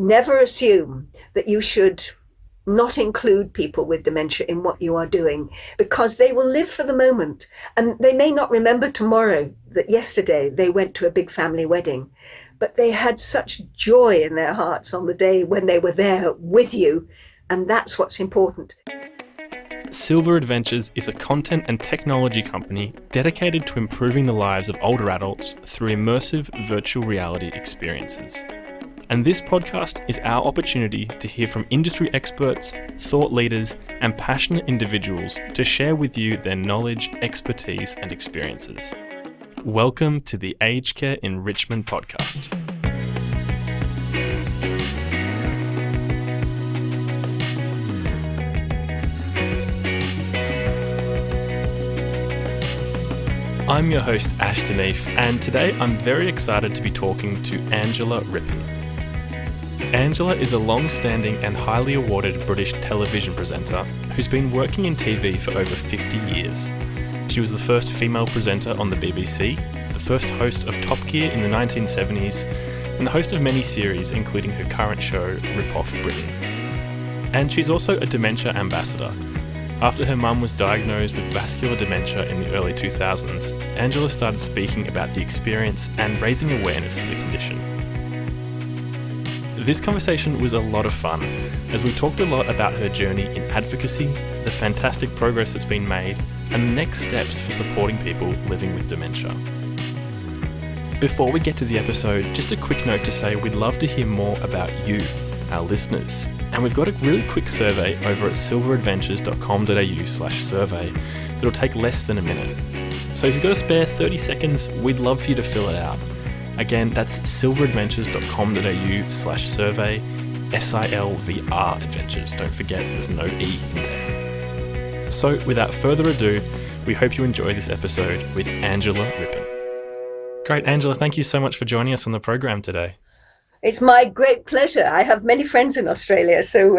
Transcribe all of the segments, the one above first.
never assume that you should not include people with dementia in what you are doing, because they will live for the moment and they may not remember tomorrow that yesterday they went to a big family wedding, but they had such joy in their hearts on the day when they were there with you, and that's what's important. SilVR Adventures is a content and technology company dedicated to improving the lives of older adults through immersive virtual reality experiences. And this podcast is our opportunity to hear from industry experts, thought leaders, and passionate individuals to share with you their knowledge, expertise, and experiences. Welcome to the Aged Care Enrichment Podcast. I'm your host, 𝗩𝗏𝗏, and today I'm very excited to be talking to Angela Rippon. Angela is a long-standing and highly awarded British television presenter who's been working in TV for over 50 years. She was the first female presenter on the BBC, the first host of Top Gear in the 1970s, and the host of many series, including her current show, 𝗟𝗶𝘀𝗁𝗏. And she's also a dementia ambassador. After her mum was diagnosed with vascular dementia in the early 2000s, Angela started speaking about the experience and raising awareness for the condition. This conversation was a lot of fun, as we talked a lot about her journey in advocacy, the fantastic progress that's been made, and the next steps for supporting people living with dementia. Before we get to the episode, just a quick note to say we'd love to hear more about you, our listeners. And we've got a really quick survey over at silveradventures.com.au/survey that'll take less than a minute. So if you've got a spare 30 seconds, we'd love for you to fill it out. Again, that's silveradventures.com.au/survey, SilVR Adventures. Don't forget, there's no E in there. So without further ado, we hope you enjoy this episode with Angela Rippon. Great, Angela, thank you so much for joining us on the program today. It's my great pleasure. I have many friends in Australia, so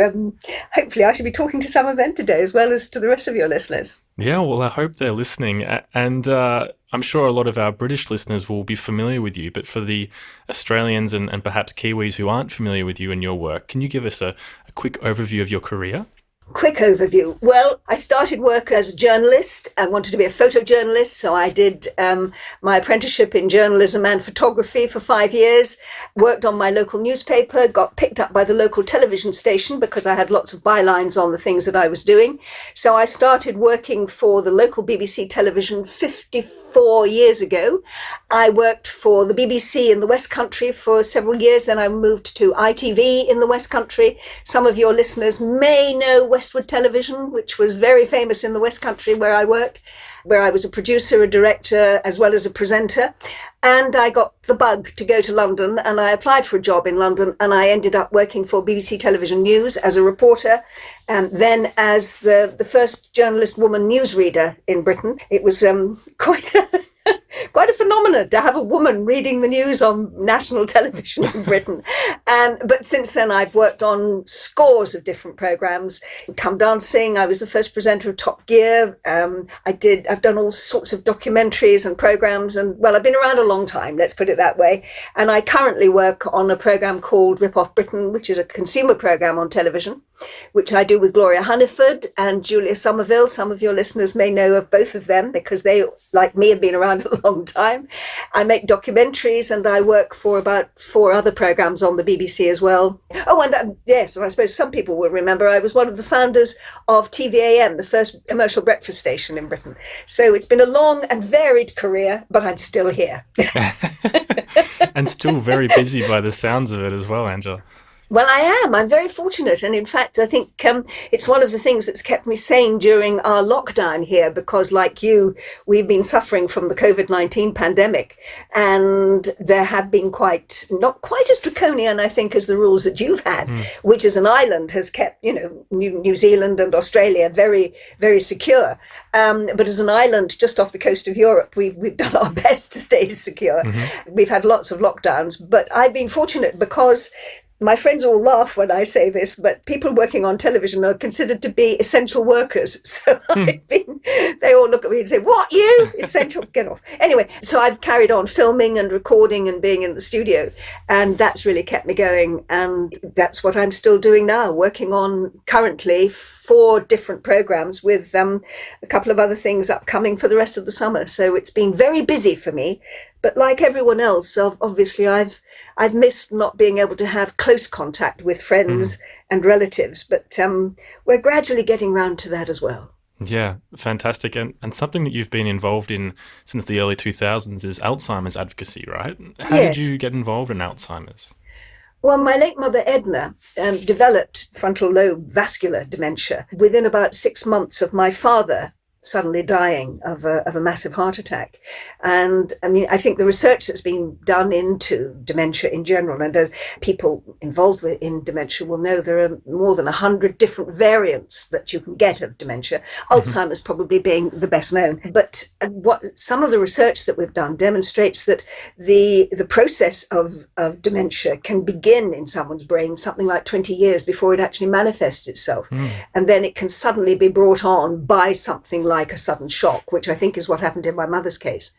hopefully I should be talking to some of them today as well as to the rest of your listeners. Yeah, well, I hope they're listening. And I'm sure a lot of our British listeners will be familiar with you, but for the Australians and perhaps Kiwis who aren't familiar with you and your work, can you give us a quick overview of your career? Quick overview. Well, I started work as a journalist. I wanted to be a photojournalist, so I did my apprenticeship in journalism and photography for 5 years, worked on my local newspaper, got picked up by the local television station because I had lots of bylines on the things that I was doing. So I started working for the local BBC television 54 years ago. I worked for the BBC in the West Country for several years, then I moved to ITV in the West Country. Some of your listeners may know Westwood Television, which was very famous in the West Country where I worked, where I was a producer, a director, as well as a presenter. And I got the bug to go to London, and I applied for a job in London, and I ended up working for BBC Television News as a reporter, and then as the first journalist woman newsreader in Britain. It was quite a phenomenon to have a woman reading the news on national television in Britain. But since then, I've worked on scores of different programs. Come Dancing, I was the first presenter of Top Gear. I've done all sorts of documentaries and programs, and well, I've been around a long time, let's put it that way. And I currently work on a program called 𝗟𝗶𝘀𝗁𝗏, which is a consumer program on television, which I do with Gloria Hunniford and Julia Somerville. Some of your listeners may know of both of them because they, like me, have been around a long time. I make documentaries, and I work for about 4 other programs on the BBC as well. Oh, and yes, and I suppose some people will remember I was one of the founders of TV-AM, the first commercial breakfast station in Britain. So it's been a long and varied career, but I'm still here. And still very busy by the sounds of it as well, Angela. Well, I am. I'm very fortunate. And in fact, I think it's one of the things that's kept me sane during our lockdown here, because like you, we've been suffering from the COVID-19 pandemic. And there have been not quite as draconian, I think, as the rules that you've had, which as an island has kept, New Zealand and Australia very, very secure. But as an island just off the coast of Europe, we've done our best to stay secure. Mm-hmm. We've had lots of lockdowns, but I've been fortunate because my friends all laugh when I say this, but people working on television are considered to be essential workers. So they all look at me and say, what, you? Essential? Get off. Anyway, so I've carried on filming and recording and being in the studio. And that's really kept me going. And that's what I'm still doing now, working on currently 4 different programs with a couple of other things upcoming for the rest of the summer. So it's been very busy for me. But like everyone else, obviously, I've missed not being able to have close contact with friends and relatives. But we're gradually getting round to that as well. Yeah, fantastic. And something that you've been involved in since the early 2000s is Alzheimer's advocacy, right? How did you get involved in Alzheimer's? Well, my late mother, Edna, developed frontal lobe vascular dementia within about 6 months of my father suddenly dying of a massive heart attack. And I mean, I think the research that's been done into dementia in general, and as people involved in dementia will know, there are more than 100 different variants that you can get of dementia, Alzheimer's probably being the best known. But what some of the research that we've done demonstrates that the process of dementia can begin in someone's brain something like 20 years before it actually manifests itself. And then it can suddenly be brought on by something like a sudden shock, which I think is what happened in my mother's case.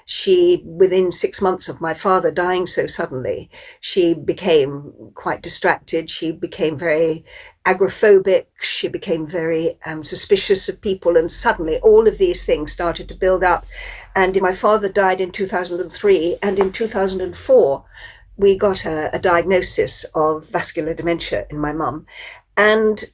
She, within 6 months of my father dying so suddenly, she became quite distracted. She became very agoraphobic. She became very suspicious of people. And suddenly all of these things started to build up. And my father died in 2003. And in 2004, we got a diagnosis of vascular dementia in my mum. And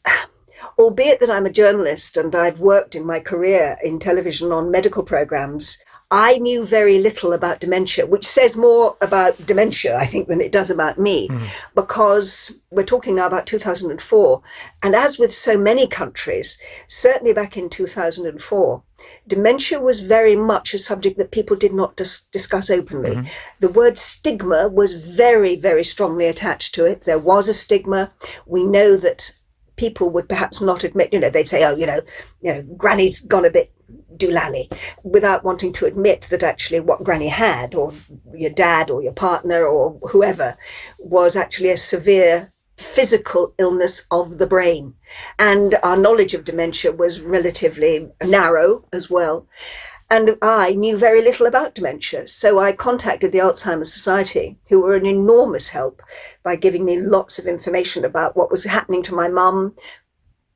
albeit that I'm a journalist and I've worked in my career in television on medical programs, I knew very little about dementia, which says more about dementia, I think, than it does about me, because we're talking now about 2004. And as with so many countries, certainly back in 2004, dementia was very much a subject that people did not discuss openly. The word stigma was very, very strongly attached to it. There was a stigma. We know that people would perhaps not admit, they'd say, oh, Granny's gone a bit doolally, without wanting to admit that actually what Granny had, or your dad or your partner or whoever, was actually a severe physical illness of the brain. And our knowledge of dementia was relatively narrow as well. And I knew very little about dementia. So I contacted the Alzheimer's Society, who were an enormous help by giving me lots of information about what was happening to my mum,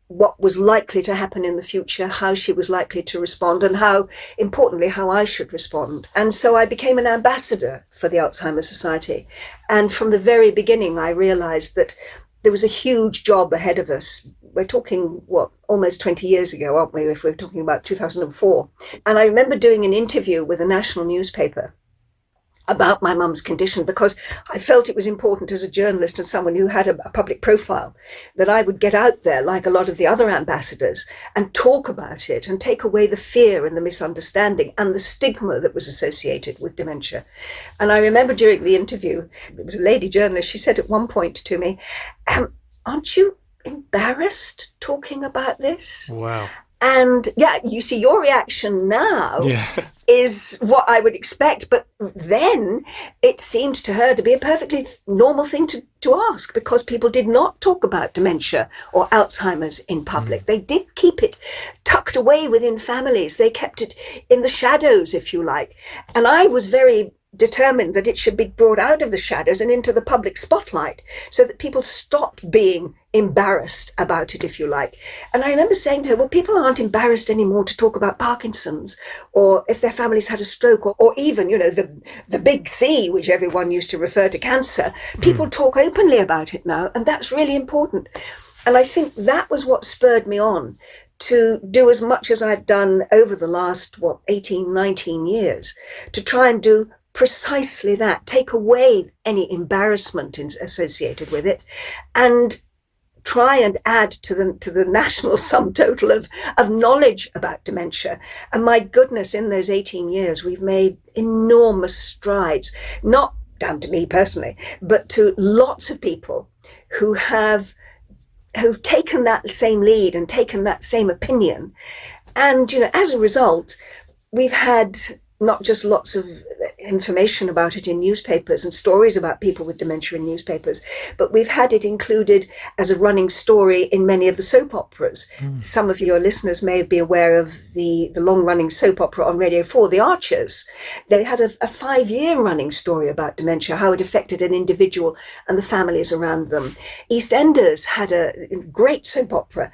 what was likely to happen in the future, how she was likely to respond, and how, importantly, how I should respond. And so I became an ambassador for the Alzheimer's Society. And from the very beginning, I realized that there was a huge job ahead of us. We're talking, almost 20 years ago, aren't we, if we're talking about 2004. And I remember doing an interview with a national newspaper about my mum's condition, because I felt it was important as a journalist and someone who had a public profile that I would get out there, like a lot of the other ambassadors, and talk about it and take away the fear and the misunderstanding and the stigma that was associated with dementia. And I remember during the interview, it was a lady journalist, she said at one point to me, aren't you embarrassed talking about this? Wow. And yeah, you see, your reaction now is what I would expect. But then it seemed to her to be a perfectly normal thing to ask, because people did not talk about dementia or Alzheimer's in public. They did keep it tucked away within families. They kept it in the shadows, if you like. And I was very determined that it should be brought out of the shadows and into the public spotlight, so that people stopped being embarrassed about it, if you like. And I remember saying to her, well, people aren't embarrassed anymore to talk about Parkinson's, or if their families had a stroke, or even, the big C, which everyone used to refer to, cancer. People talk openly about it now, and that's really important. And I think that was what spurred me on to do as much as I've done over the last, 18, 19 years, to try and do precisely that, take away any embarrassment associated with it, and try and add to the national sum total of knowledge about dementia. And my goodness, in those 18 years, we've made enormous strides, not down to me personally, but to lots of people who've taken that same lead and taken that same opinion. And, as a result, we've had not just lots of information about it in newspapers and stories about people with dementia in newspapers, but we've had it included as a running story in many of the soap operas. Some of your listeners may be aware of the long-running soap opera on Radio 4, The Archers. They had a 5-year running story about dementia, how it affected an individual and the families around them. EastEnders had a great soap opera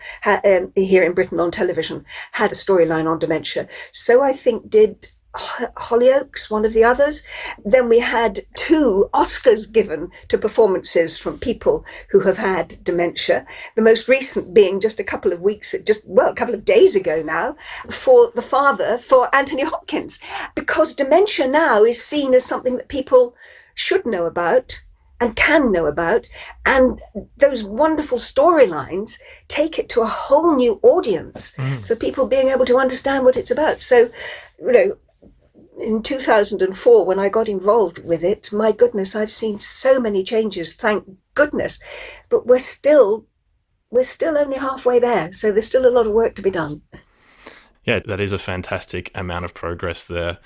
here in Britain on television, had a storyline on dementia. So I think did Hollyoaks, one of the others. Then we had 2 Oscars given to performances from people who have had dementia. The most recent being just a couple of days ago now, for The Father, for Anthony Hopkins, because dementia now is seen as something that people should know about and can know about, and those wonderful storylines take it to a whole new audience for people being able to understand what it's about. So, in 2004, when I got involved with it, my goodness, I've seen so many changes, thank goodness. But we're still only halfway there. So there's still a lot of work to be done. Yeah, that is a fantastic amount of progress there.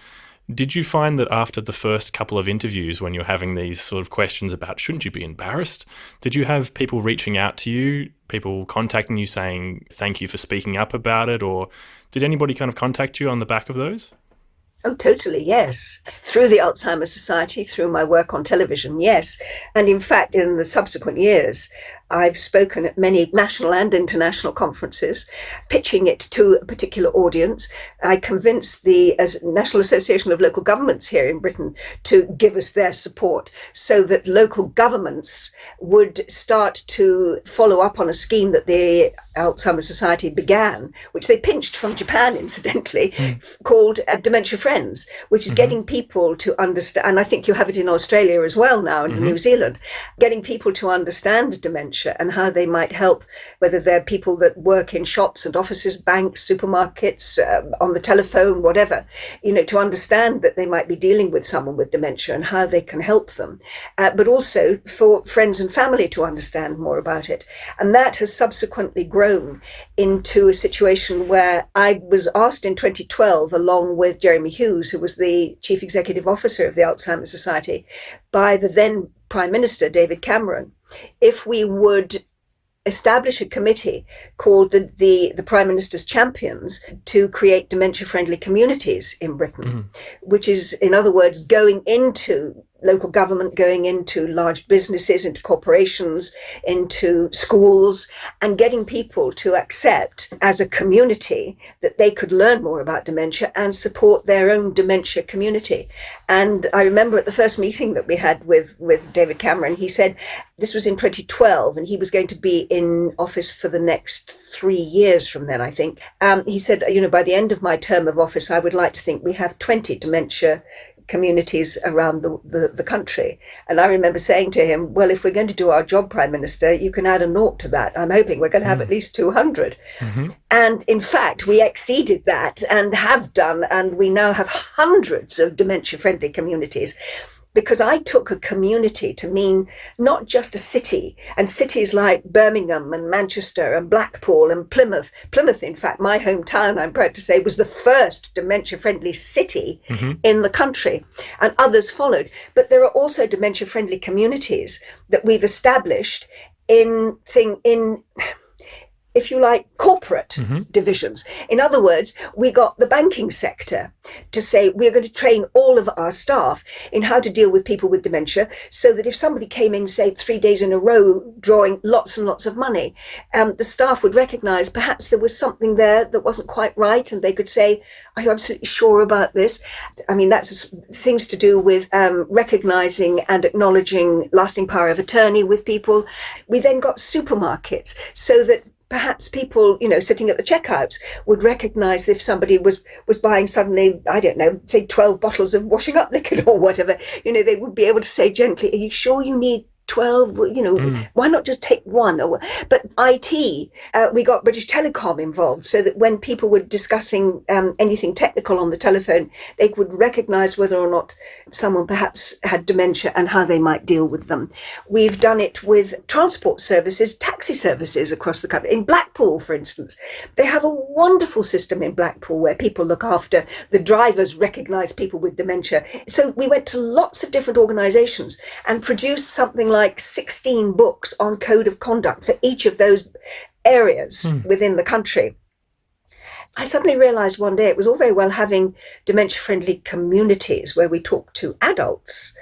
Did you find that after the first couple of interviews, when you're having these sort of questions about shouldn't you be embarrassed, did you have people reaching out to you, people contacting you saying thank you for speaking up about it, or did anybody kind of contact you on the back of those? Oh, totally, yes. Through the Alzheimer's Society, through my work on television, yes. And in fact, in the subsequent years, I've spoken at many national and international conferences, pitching it to a particular audience. I convinced the National Association of Local Governments here in Britain to give us their support so that local governments would start to follow up on a scheme that the Alzheimer's Society began, which they pinched from Japan, incidentally, called Dementia Friends, which is getting people to understand, and I think you have it in Australia as well now, and New Zealand, getting people to understand dementia and how they might help, whether they're people that work in shops and offices, banks, supermarkets, on the telephone, whatever, to understand that they might be dealing with someone with dementia and how they can help them, but also for friends and family to understand more about it. And that has subsequently grown into a situation where I was asked in 2012, along with Jeremy Hughes, who was the Chief Executive Officer of the Alzheimer's Society, by the then Prime Minister, David Cameron, if we would establish a committee called the Prime Minister's Champions to create dementia-friendly communities in Britain, which is, in other words, going into local government, going into large businesses, into corporations, into schools, and getting people to accept as a community that they could learn more about dementia and support their own dementia community. And I remember at the first meeting that we had with David Cameron, he said, this was in 2012, and he was going to be in office for the next 3 years from then, I think. He said, by the end of my term of office, I would like to think we have 20 dementia communities around the country. And I remember saying to him, well, if we're going to do our job, Prime Minister, you can add a nought to that. I'm hoping we're going to have at least 200. And in fact, we exceeded that and have done, and we now have hundreds of dementia-friendly communities. Because I took a community to mean not just a city, and cities like Birmingham and Manchester and Blackpool and Plymouth. Plymouth, in fact, my hometown, I'm proud to say, was the first dementia-friendly city in the country, and others followed. But there are also dementia-friendly communities that we've established in if you like, corporate divisions. In other words, we got the banking sector to say we're going to train all of our staff in how to deal with people with dementia, so that if somebody came in, say, 3 days in a row drawing lots and lots of money, the staff would recognise perhaps there was something there that wasn't quite right, and they could say, are you absolutely sure about this? I mean, that's things to do with recognising and acknowledging lasting power of attorney with people. We then got supermarkets, so that perhaps people, sitting at the checkouts would recognise if somebody was buying suddenly, I don't know, say 12 bottles of washing up liquid or whatever, they would be able to say gently, are you sure you need 12, why not just take one? But IT, we got British Telecom involved so that when people were discussing anything technical on the telephone, they would recognize whether or not someone perhaps had dementia and how they might deal with them. We've done it with transport services, taxi services across the country. In Blackpool, for instance, they have a wonderful system in Blackpool where people look after, the drivers recognize people with dementia. So we went to lots of different organizations and produced something like 16 books on code of conduct for each of those areas within the country. I suddenly realized one day it was all very well having dementia-friendly communities where we talk to adults,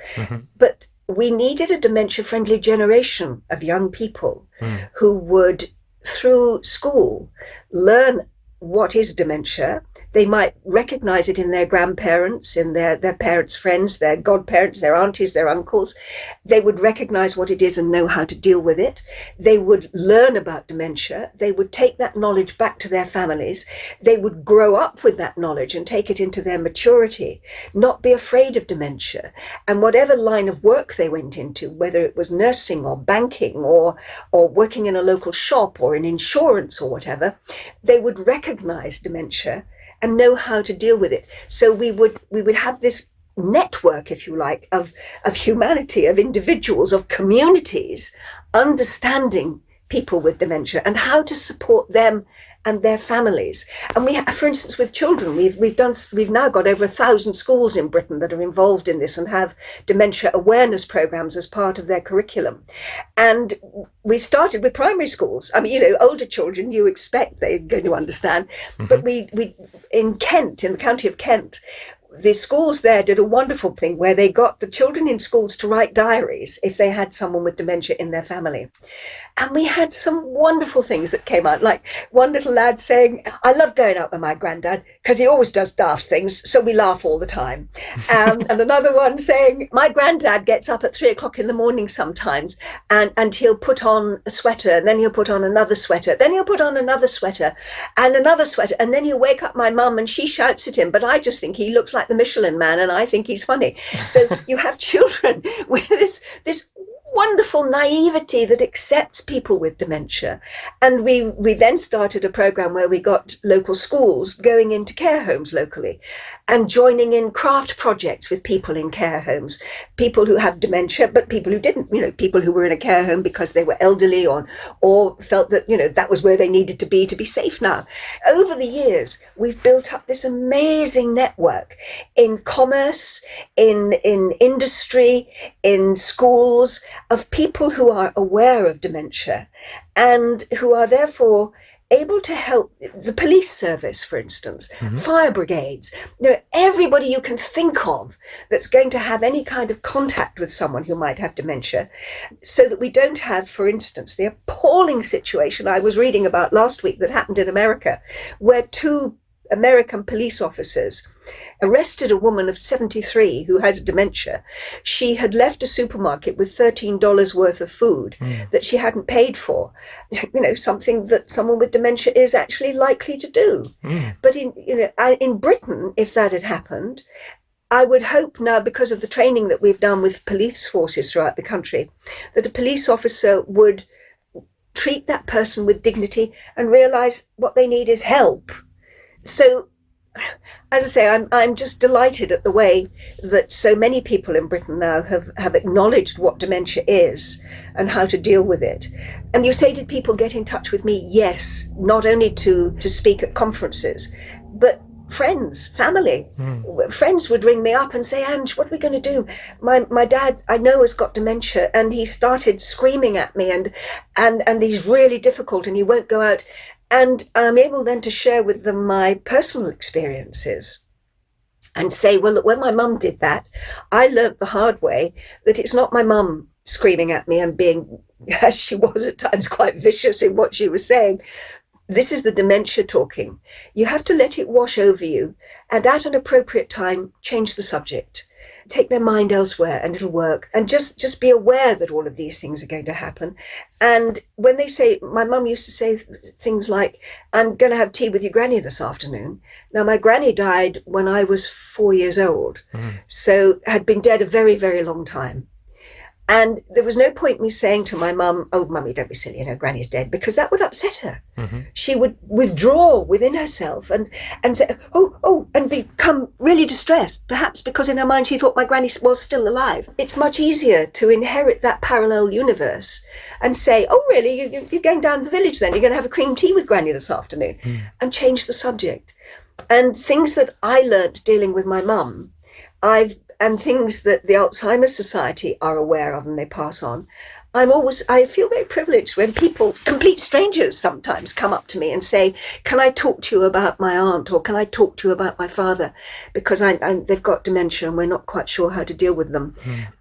but we needed a dementia-friendly generation of young people who would, through school, learn what is dementia. They might recognize it in their grandparents, in their parents' friends, their godparents, their aunties, their uncles. They would recognize what it is and know how to deal with it. They would learn about dementia. They would take that knowledge back to their families. They would grow up with that knowledge and take it into their maturity, not be afraid of dementia. And whatever line of work they went into, whether it was nursing or banking or working in a local shop or in insurance or whatever, they would recognize dementia and know how to deal with it. So we would have this network, if you like, of humanity, of individuals, of communities, understanding people with dementia and how to support them and their families. And we, for instance, with children, we've now got over 1,000 schools in Britain that are involved in this and have dementia awareness programs as part of their curriculum. And we started with primary schools. I mean, older children, you expect they're going to understand. But we in Kent, in the county of Kent, the schools there did a wonderful thing where they got the children in schools to write diaries if they had someone with dementia in their family. And we had some wonderful things that came out, like one little lad saying, I love going out with my granddad because he always does daft things, so we laugh all the time. And another one saying, my granddad gets up at 3 o'clock in the morning sometimes and he'll put on a sweater, and then he'll put on another sweater, then he'll put on another sweater, and then he'll wake up my mum and she shouts at him, but I just think he looks like the Michelin Man and I think he's funny. So you have children with this wonderful naivety that accepts people with dementia. And we then started a program where we got local schools going into care homes locally and joining in craft projects with people in care homes, people who have dementia, but people who didn't, people who were in a care home because they were elderly or felt that, that was where they needed to be safe now. Over the years, we've built up this amazing network in commerce, in industry, in schools, of people who are aware of dementia and who are therefore able to help the police service, for instance, fire brigades, everybody you can think of that's going to have any kind of contact with someone who might have dementia, so that we don't have, for instance, the appalling situation I was reading about last week that happened in America, where 2 American police officers arrested a woman of 73 who has dementia. She had left a supermarket with $13 worth of food that she hadn't paid for, something that someone with dementia is actually likely to do. But in Britain, if that had happened, I would hope now, because of the training that we've done with police forces throughout the country, that a police officer would treat that person with dignity and realize what they need is help. So, as I say, I'm just delighted at the way that so many people in Britain now have acknowledged what dementia is and how to deal with it. And you say, did people get in touch with me? Yes, not only to speak at conferences, but friends, family. Friends would ring me up and say, Ange, what are we going to do? My dad, I know, has got dementia and he started screaming at me and he's really difficult and he won't go out. And I'm able then to share with them my personal experiences and say, well, look, when my mum did that, I learnt the hard way that it's not my mum screaming at me and being, as she was at times, quite vicious in what she was saying. This is the dementia talking. You have to let it wash over you and at an appropriate time, change the subject. Take their mind elsewhere and it'll work. And just be aware that all of these things are going to happen. And when they say, my mum used to say things like, I'm going to have tea with your granny this afternoon. Now, my granny died when I was 4 years old, so had been dead a very, very long time. And there was no point me saying to my mum, oh, Mummy, don't be silly, Granny's dead, because that would upset her. Mm-hmm. She would withdraw within herself and say, oh, and become really distressed, perhaps because in her mind she thought my granny was still alive. It's much easier to inherit that parallel universe and say, oh, really, you're going down to the village then? You're going to have a cream tea with Granny this afternoon, and change the subject. And things that I learnt dealing with my mum, and things that the Alzheimer's Society are aware of and they pass on. I feel very privileged when people, complete strangers sometimes, come up to me and say, can I talk to you about my aunt, or can I talk to you about my father? Because they've got dementia and we're not quite sure how to deal with them.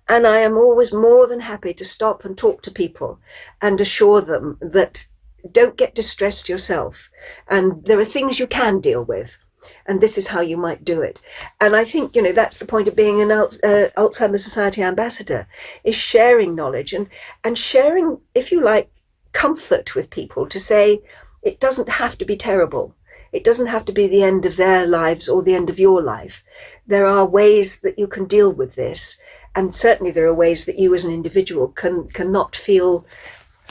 And I am always more than happy to stop and talk to people and assure them that don't get distressed yourself. And there are things you can deal with. And this is how you might do it. And I think, that's the point of being an Alzheimer's Society ambassador, is sharing knowledge and sharing, if you like, comfort with people to say, it doesn't have to be terrible. It doesn't have to be the end of their lives or the end of your life. There are ways that you can deal with this. And certainly there are ways that you as an individual cannot feel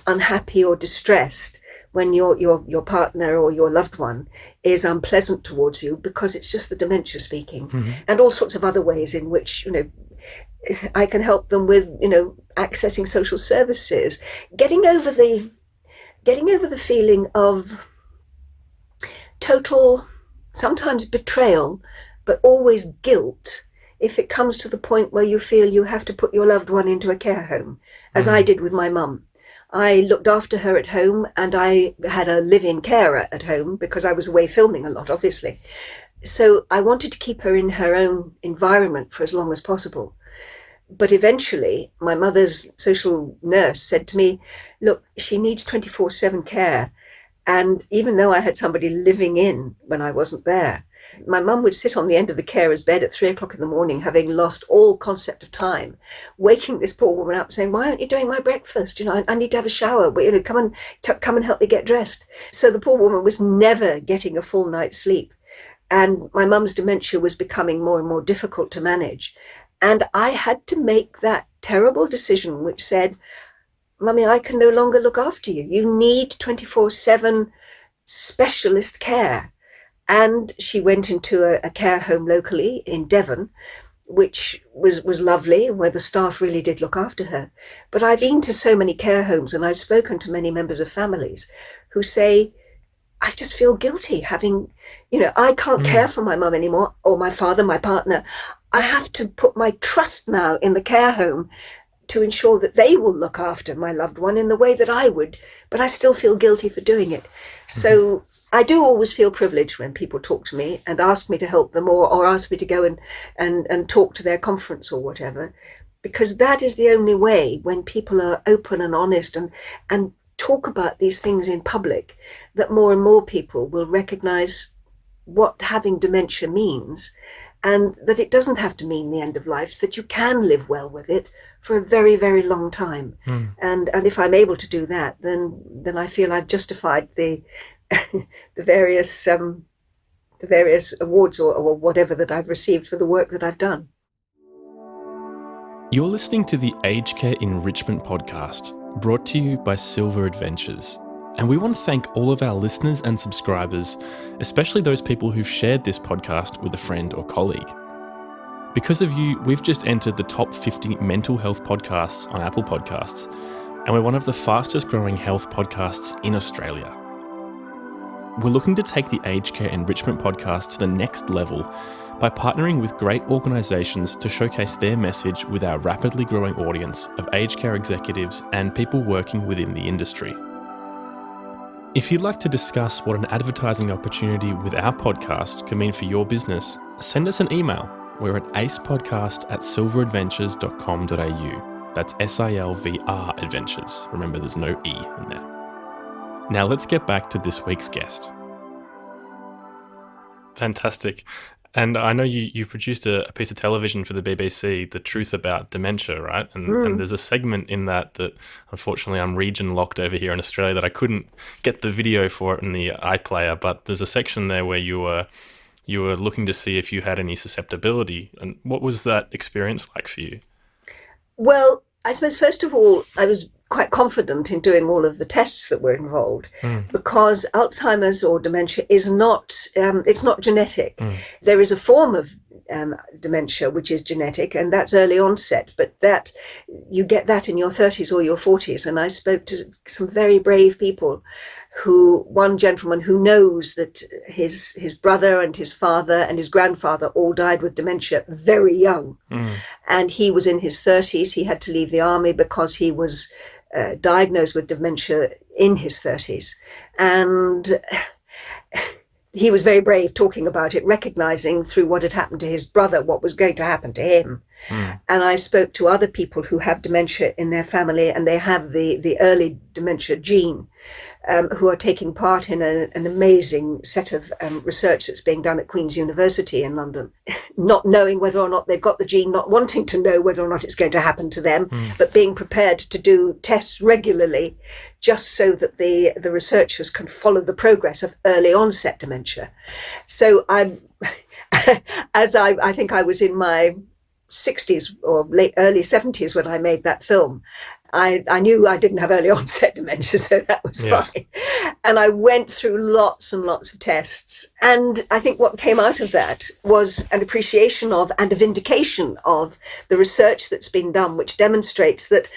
unhappy or distressed when your partner or your loved one is unpleasant towards you, because it's just the dementia speaking. And all sorts of other ways in which, I can help them with, accessing social services, getting over the feeling of total, sometimes betrayal, but always guilt, if it comes to the point where you feel you have to put your loved one into a care home, as I did with my mum. I looked after her at home, and I had a live-in carer at home because I was away filming a lot, obviously. So I wanted to keep her in her own environment for as long as possible. But eventually, my mother's social nurse said to me, look, she needs 24/7 care. And even though I had somebody living in when I wasn't there, my mum would sit on the end of the carer's bed at 3:00 in the morning, having lost all concept of time, waking this poor woman up saying, why aren't you doing my breakfast? I need to have a shower. Come and help me get dressed. So the poor woman was never getting a full night's sleep. And my mum's dementia was becoming more and more difficult to manage. And I had to make that terrible decision, which said, Mummy, I can no longer look after you. You need 24/7 specialist care. And she went into a care home locally in Devon, which was lovely, where the staff really did look after her. But I've been to so many care homes, and I've spoken to many members of families who say, I just feel guilty having, I can't care for my mum anymore, or my father, my partner. I have to put my trust now in the care home to ensure that they will look after my loved one in the way that I would, but I still feel guilty for doing it. So I do always feel privileged when people talk to me and ask me to help them, or ask me to go and talk to their conference or whatever, because that is the only way, when people are open and honest and talk about these things in public, that more and more people will recognize what having dementia means, and that it doesn't have to mean the end of life, that you can live well with it for a very, very long time. And if I'm able to do that, then I feel I've justified the the various awards or whatever that I've received for the work that I've done. You're listening to the Aged Care Enrichment podcast, brought to you by SilVR Adventures. And we want to thank all of our listeners and subscribers, especially those people who've shared this podcast with a friend or colleague. Because of you, we've just entered the top 50 mental health podcasts on Apple Podcasts, and we're one of the fastest growing health podcasts in Australia. We're looking to take the Aged Care Enrichment podcast to the next level by partnering with great organisations to showcase their message with our rapidly growing audience of aged care executives and people working within the industry. If you'd like to discuss what an advertising opportunity with our podcast can mean for your business, send us an email. We're at acePodcast@silvradventures.com.au. That's SILVR Adventures. Remember, there's no E in there. Now let's get back to this week's guest. Fantastic. And I know you produced a piece of television for the BBC, The Truth About Dementia, right? And there's a segment in that unfortunately I'm region locked over here in Australia that I couldn't get the video for it in the iPlayer, but there's a section there where you were looking to see if you had any susceptibility. And what was that experience like for you? Well, I suppose, first of all, I was quite confident in doing all of the tests that were involved because Alzheimer's or dementia is not, it's not genetic. There is a form of dementia which is genetic, and that's early onset, but that you get that in your 30s or your 40s. And I spoke to some very brave people, one gentleman who knows that his brother and his father and his grandfather all died with dementia very young. And he was in his 30s. He had to leave the army because he was diagnosed with dementia in his 30s. And he was very brave talking about it, recognizing through what had happened to his brother what was going to happen to him. And I spoke to other people who have dementia in their family, and they have the early dementia gene, who are taking part in an amazing set of research that's being done at Queen's University in London, not knowing whether or not they've got the gene, not wanting to know whether or not it's going to happen to them, but being prepared to do tests regularly just so that the researchers can follow the progress of early onset dementia. So I think I was in my 60s or early 70s when I made that film. I knew I didn't have early onset dementia, so that was fine. And I went through lots and lots of tests. And I think what came out of that was an appreciation of and a vindication of the research that's been done, which demonstrates that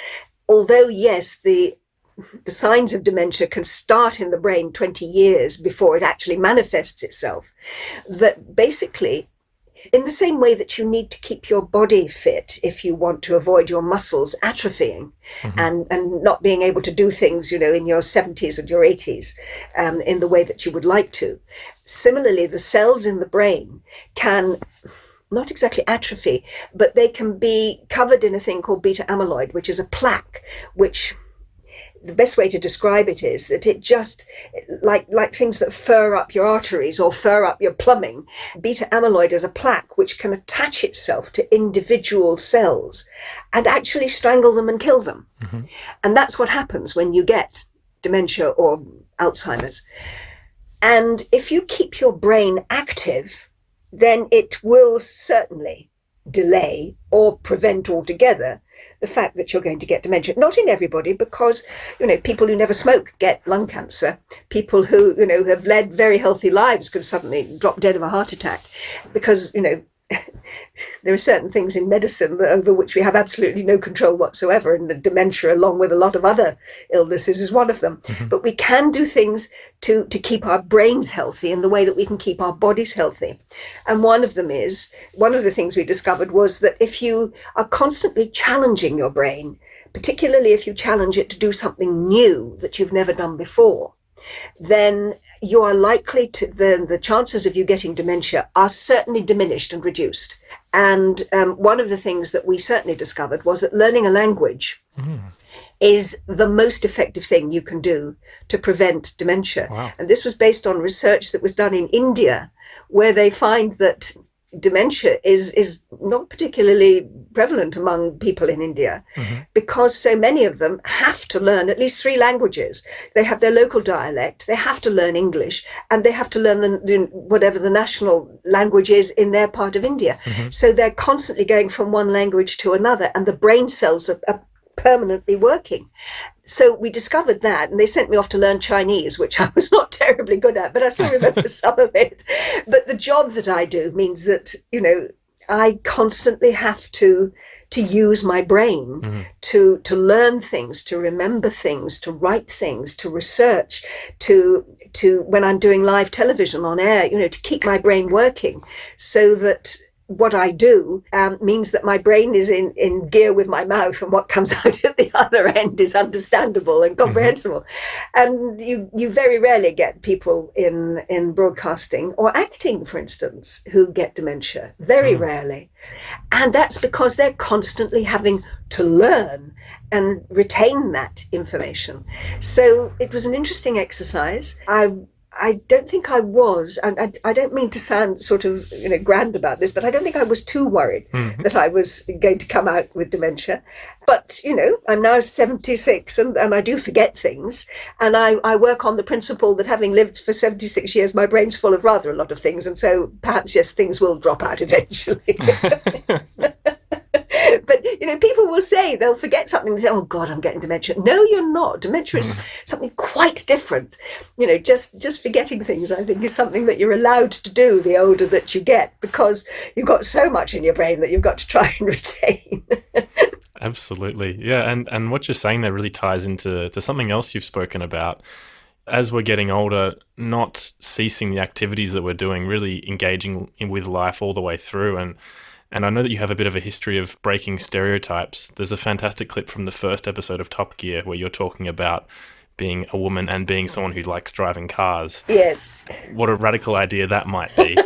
although, yes, the signs of dementia can start in the brain 20 years before it actually manifests itself, that basically, in the same way that you need to keep your body fit if you want to avoid your muscles atrophying and not being able to do things, in your 70s and your 80s in the way that you would like to. Similarly, the cells in the brain can not exactly atrophy, but they can be covered in a thing called beta amyloid, which is a plaque, which the best way to describe it is that it just, like things that fur up your arteries or fur up your plumbing, beta amyloid is a plaque which can attach itself to individual cells and actually strangle them and kill them. And that's what happens when you get dementia or Alzheimer's. And if you keep your brain active, then it will certainly delay or prevent altogether the fact that you're going to get dementia. Not in everybody, because, people who never smoke get lung cancer. People who, have led very healthy lives could suddenly drop dead of a heart attack because, there are certain things in medicine over which we have absolutely no control whatsoever, and the dementia, along with a lot of other illnesses, is one of them. But we can do things to keep our brains healthy in the way that we can keep our bodies healthy. And one of the things we discovered was that if you are constantly challenging your brain, particularly if you challenge it to do something new that you've never done before, then you are likely to, the chances of you getting dementia are certainly diminished and reduced. And one of the things that we certainly discovered was that learning a language is the most effective thing you can do to prevent dementia. Wow. And this was based on research that was done in India, where they find that dementia is not particularly prevalent among people in India because so many of them have to learn at least 3 languages. They have their local dialect, they have to learn English, and they have to learn whatever the national language is in their part of India. So they're constantly going from one language to another, and the brain cells are permanently working. So we discovered that, and they sent me off to learn Chinese, which I was not terribly good at, but I still remember some of it. But the job that I do means that, I constantly have to use my brain to learn things, to remember things, to write things, to research, to when I'm doing live television on air, to keep my brain working so that what I do means that my brain is in gear with my mouth, and what comes out at the other end is understandable and comprehensible. And you very rarely get people in broadcasting or acting, for instance, who get dementia. Very rarely. And that's because they're constantly having to learn and retain that information. So it was an interesting exercise. I don't think I was, and I don't mean to sound sort of, grand about this, but I don't think I was too worried that I was going to come out with dementia. But, I'm now 76 and I do forget things. And I work on the principle that having lived for 76 years, my brain's full of rather a lot of things. And so perhaps, yes, things will drop out eventually. But, people will say they'll forget something. They say, oh, God, I'm getting dementia. No, you're not. Dementia is something quite different. Just forgetting things, I think, is something that you're allowed to do the older that you get, because you've got so much in your brain that you've got to try and retain. Absolutely. Yeah. And what you're saying there really ties into something else you've spoken about. As we're getting older, not ceasing the activities that we're doing, really engaging with life all the way through. And I know that you have a bit of a history of breaking stereotypes. There's a fantastic clip from the first episode of Top Gear where you're talking about being a woman and being someone who likes driving cars. Yes. What a radical idea that might be.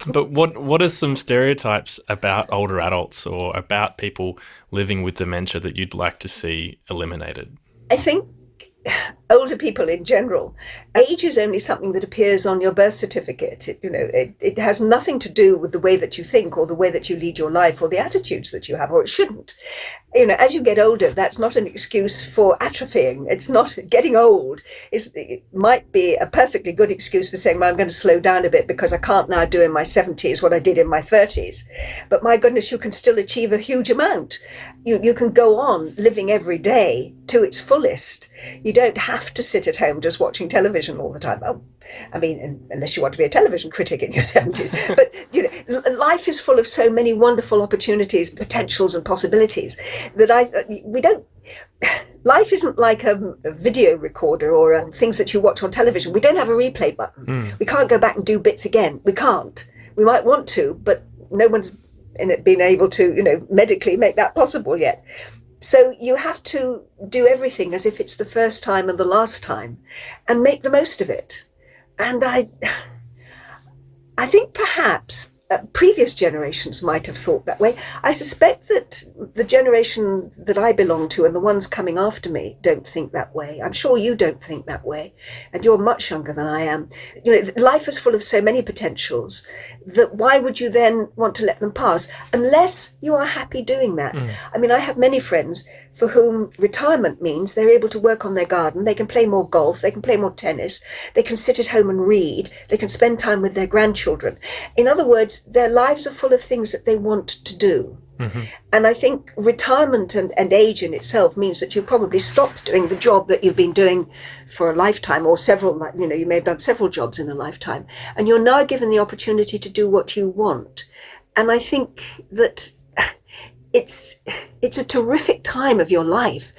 But what are some stereotypes about older adults or about people living with dementia that you'd like to see eliminated? I think older people in general, age is only something that appears on your birth certificate. It has nothing to do with the way that you think or the way that you lead your life or the attitudes that you have, or it shouldn't. As you get older, that's not an excuse for atrophying. It's not getting old. It might be a perfectly good excuse for saying, well, I'm going to slow down a bit because I can't now do in my 70s what I did in my 30s. But my goodness, you can still achieve a huge amount. You can go on living every day to its fullest. You don't have to sit at home just watching television all the time. Oh, I mean, unless you want to be a television critic in your 70s. But, life is full of so many wonderful opportunities, potentials and possibilities that life isn't like a video recorder or things that you watch on television. We don't have a replay button. We can't go back and do bits again. We can't. We might want to, but no one's been able to, medically make that possible yet. So you have to do everything as if it's the first time and the last time and make the most of it. And I think perhaps previous generations might have thought that way. I suspect that the generation that I belong to and the ones coming after me don't think that way. I'm sure you don't think that way. And you're much younger than I am. Life is full of so many potentials that why would you then want to let them pass unless you are happy doing that? I mean, I have many friends for whom retirement means they're able to work on their garden, they can play more golf, they can play more tennis, they can sit at home and read, they can spend time with their grandchildren. In other words, their lives are full of things that they want to do. And I think retirement and age in itself means that you probably stopped doing the job that you've been doing for a lifetime or several, you may have done several jobs in a lifetime, and you're now given the opportunity to do what you want. And I think that it's a terrific time of your life,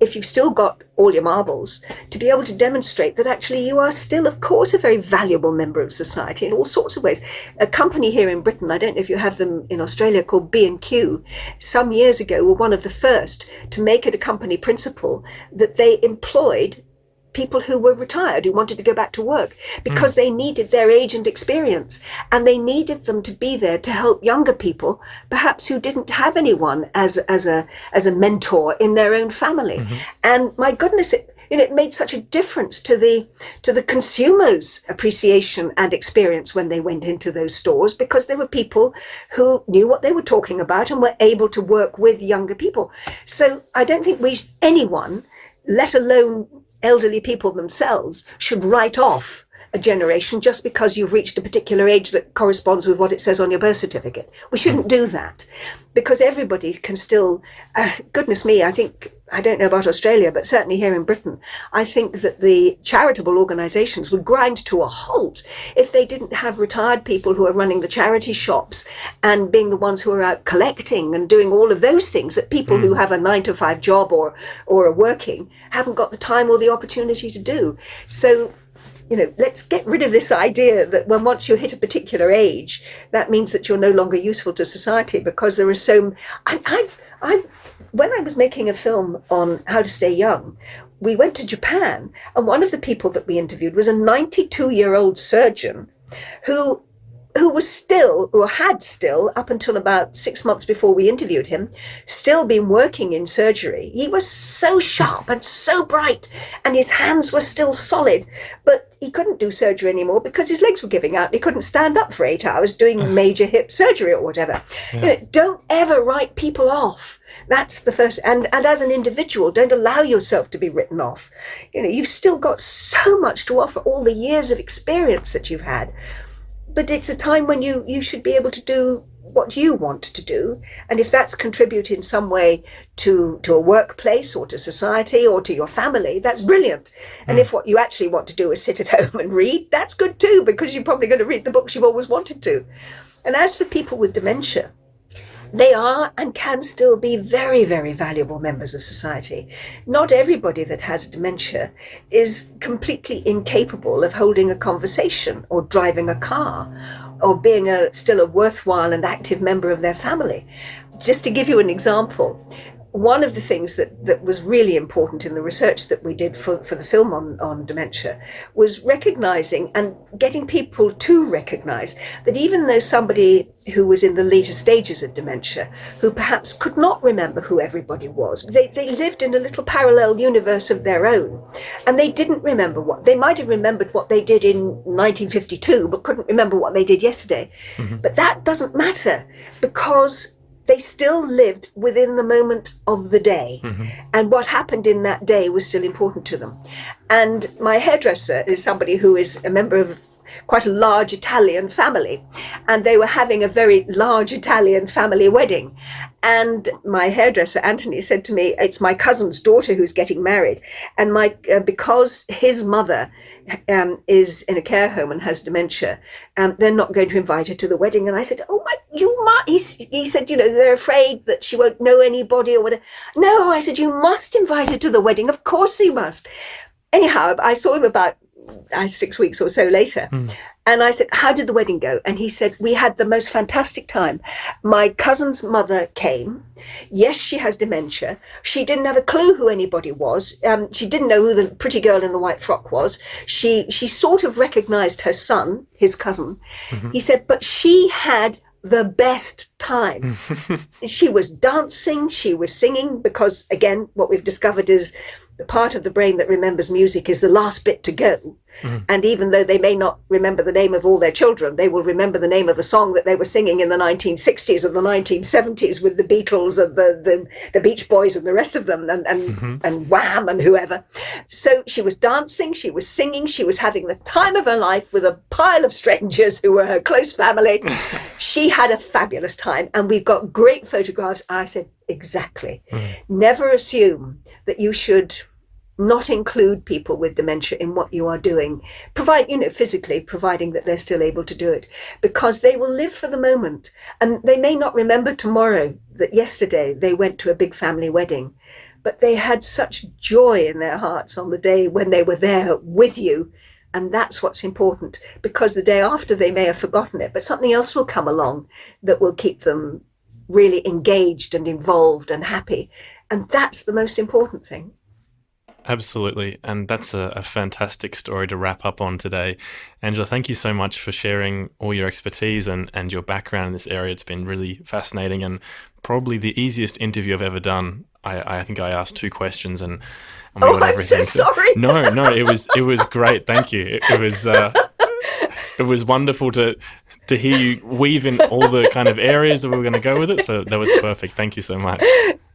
if you've still got all your marbles, to be able to demonstrate that actually you are still, of course, a very valuable member of society in all sorts of ways. A company here in Britain, I don't know if you have them in Australia, called B&Q, some years ago were one of the first to make it a company principle that they employed people who were retired, who wanted to go back to work, because they needed their age and experience, and they needed them to be there to help younger people, perhaps who didn't have anyone as a mentor in their own family. And my goodness, it made such a difference to the consumers' appreciation and experience when they went into those stores, because there were people who knew what they were talking about and were able to work with younger people. So I don't think anyone, let alone elderly people themselves, should write off a generation just because you've reached a particular age that corresponds with what it says on your birth certificate. We shouldn't do that, because everybody can still, goodness me, I don't know about Australia, but certainly here in Britain, I think that the charitable organisations would grind to a halt if they didn't have retired people who are running the charity shops and being the ones who are out collecting and doing all of those things that people who have a 9-to-5 job or are working haven't got the time or the opportunity to do. So, let's get rid of this idea that once you hit a particular age, that means that you're no longer useful to society, because there are so... When I was making a film on how to stay young, we went to Japan, and one of the people that we interviewed was a 92-year-old surgeon who had still, up until about 6 months before we interviewed him, still been working in surgery. He was so sharp and so bright, and his hands were still solid, but he couldn't do surgery anymore because his legs were giving out. He couldn't stand up for 8 hours doing major hip surgery or whatever. Yeah. Don't ever write people off. That's the first. And as an individual, don't allow yourself to be written off. You've still got so much to offer, all the years of experience that you've had. but it's a time when you should be able to do what you want to do. And if that's contribute in some way to a workplace or to society or to your family, that's brilliant. And if what you actually want to do is sit at home and read, that's good too, because you're probably going to read the books you've always wanted to. And as for people with dementia, they are and can still be very, very valuable members of society. Not everybody that has dementia is completely incapable of holding a conversation or driving a car or being still a worthwhile and active member of their family. Just to give you an example, one of the things that was really important in the research that we did for the film on dementia was recognizing and getting people to recognize that even though somebody who was in the later stages of dementia, who perhaps could not remember who everybody was, they lived in a little parallel universe of their own, and they didn't remember they might have remembered what they did in 1952, but couldn't remember what they did yesterday. But that doesn't matter, because they still lived within the moment of the day. And what happened in that day was still important to them. And my hairdresser is somebody who is a member of quite a large Italian family. And they were having a very large Italian family wedding. And my hairdresser, Anthony, said to me, it's my cousin's daughter who's getting married. And because his mother is in a care home and has dementia, they're not going to invite her to the wedding. And I said, oh my, you might. He said, they're afraid that she won't know anybody or whatever. No, I said, you must invite her to the wedding. Of course you must. Anyhow, I saw him about 6 weeks or so later. And I said, how did the wedding go? And he said, we had the most fantastic time. My cousin's mother came. Yes, she has dementia. She didn't have a clue who anybody was. She didn't know who the pretty girl in the white frock was. She sort of recognized her son, his cousin. He said, but she had the best time. She was dancing, she was singing, because again, what we've discovered is the part of the brain that remembers music is the last bit to go. And even though they may not remember the name of all their children, they will remember the name of the song that they were singing in the 1960s and the 1970s with the Beatles and the Beach Boys and the rest of them, and Wham and whoever. So she was dancing, she was singing, she was having the time of her life with a pile of strangers who were her close family. She had a fabulous time, and we've got great photographs. I said, exactly. Never assume that you should not include people with dementia in what you are doing, physically, providing that they're still able to do it, because they will live for the moment, and they may not remember tomorrow that yesterday they went to a big family wedding, but they had such joy in their hearts on the day when they were there with you. And that's what's important, because the day after they may have forgotten it, but something else will come along that will keep them really engaged and involved and happy. And that's the most important thing. Absolutely. And that's a fantastic story to wrap up on today. Angela, thank you so much for sharing all your expertise and your background in this area. It's been really fascinating and probably the easiest interview I've ever done. I think I asked 2 questions and we got everything. I'm so sorry. No, it was great. Thank you. It was wonderful to hear you weave in all the kind of areas that we were going to go with it. So that was perfect. Thank you so much.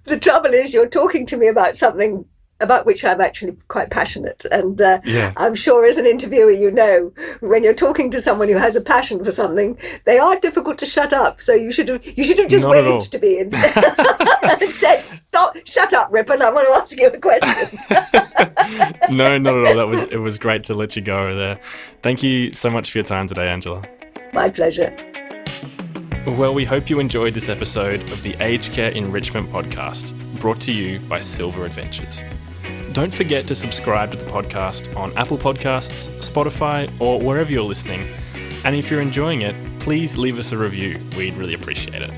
The trouble is you're talking to me about something about which I'm actually quite passionate. And I'm sure as an interviewer, when you're talking to someone who has a passion for something, they are difficult to shut up. So you should have just waved to me and said, "Stop, shut up, Rippon, I want to ask you a question." No, not at all. It was great to let you go there. Thank you so much for your time today, Angela. My pleasure. Well, we hope you enjoyed this episode of the Aged Care Enrichment podcast, brought to you by SilVR Adventures. Don't forget to subscribe to the podcast on Apple Podcasts, Spotify, or wherever you're listening. And if you're enjoying it, please leave us a review. We'd really appreciate it.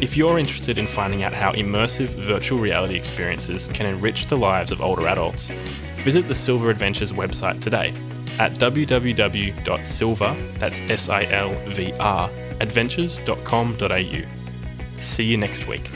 If you're interested in finding out how immersive virtual reality experiences can enrich the lives of older adults, visit the SilVR Adventures website today at www.silvr, that's SILVR, adventures.com.au. See you next week.